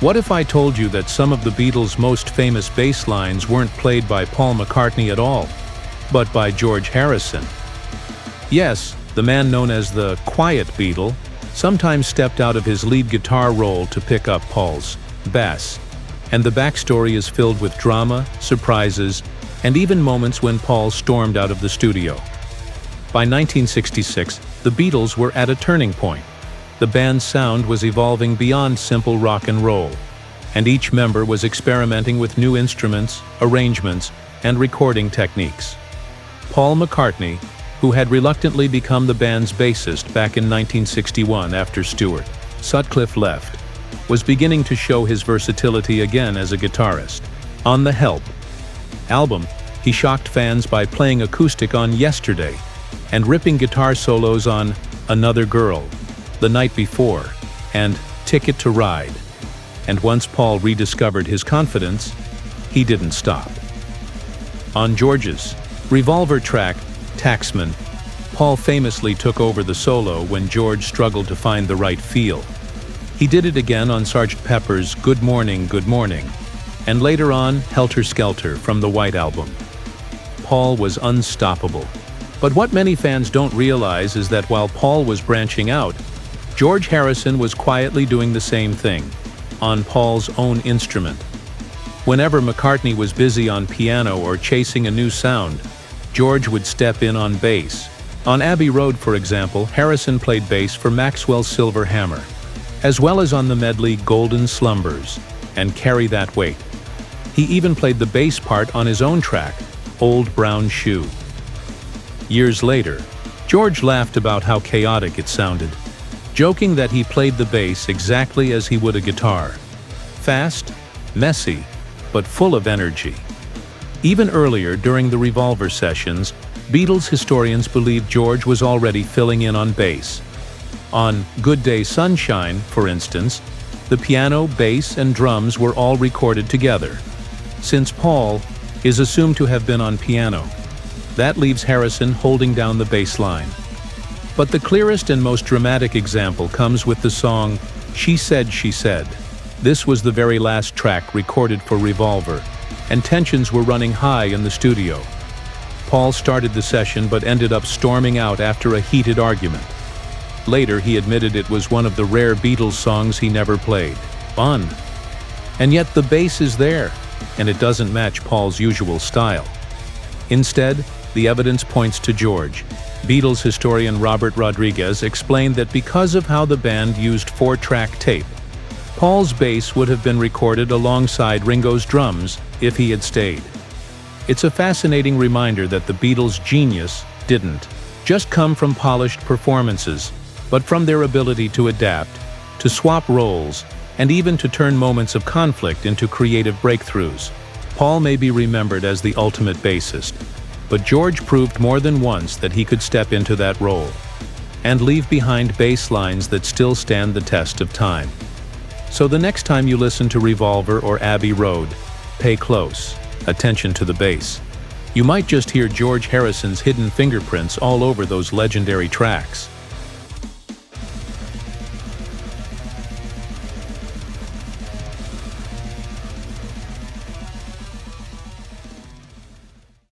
What if I told you that some of the Beatles' most famous bass lines weren't played by Paul McCartney at all, but by George Harrison? Yes, the man known as the Quiet Beatle sometimes stepped out of his lead guitar role to pick up Paul's bass, and the backstory is filled with drama, surprises, and even moments when Paul stormed out of the studio. By 1966, the Beatles were at a turning point. The band's sound was evolving beyond simple rock and roll, and each member was experimenting with new instruments, arrangements, and recording techniques. Paul McCartney, who had reluctantly become the band's bassist back in 1961 after Stuart Sutcliffe left, was beginning to show his versatility again as a guitarist. On the Help album, he shocked fans by playing acoustic on Yesterday and ripping guitar solos on Another Girl, The Night Before, and Ticket to Ride. And once Paul rediscovered his confidence, he didn't stop. On George's Revolver track, Taxman, Paul famously took over the solo when George struggled to find the right feel. He did it again on Sgt. Pepper's Good Morning, Good Morning, and later on Helter Skelter from the White Album. Paul was unstoppable. But what many fans don't realize is that while Paul was branching out, George Harrison was quietly doing the same thing, on Paul's own instrument. Whenever McCartney was busy on piano or chasing a new sound, George would step in on bass. On Abbey Road, for example, Harrison played bass for Maxwell's Silver Hammer, as well as on the medley Golden Slumbers and Carry That Weight. He even played the bass part on his own track, Old Brown Shoe. Years later, George laughed about how chaotic it sounded, joking that he played the bass exactly as he would a guitar. Fast, messy, but full of energy. Even earlier, during the Revolver sessions, Beatles historians believe George was already filling in on bass. On Good Day Sunshine, for instance, the piano, bass, and drums were all recorded together, since Paul is assumed to have been on piano. That leaves Harrison holding down the bass line. But the clearest and most dramatic example comes with the song She Said, She Said. This was the very last track recorded for Revolver, and tensions were running high in the studio. Paul started the session but ended up storming out after a heated argument. Later, he admitted it was one of the rare Beatles songs he never played. Fun. And yet the bass is there, and it doesn't match Paul's usual style. Instead, the evidence points to George. Beatles historian Robert Rodriguez explained that because of how the band used 4-track tape, Paul's bass would have been recorded alongside Ringo's drums if he had stayed. It's a fascinating reminder that the Beatles' genius didn't just come from polished performances, but from their ability to adapt, to swap roles, and even to turn moments of conflict into creative breakthroughs. Paul may be remembered as the ultimate bassist, but George proved more than once that he could step into that role and leave behind bass lines that still stand the test of time. So the next time you listen to Revolver or Abbey Road, pay close attention to the bass. You might just hear George Harrison's hidden fingerprints all over those legendary tracks.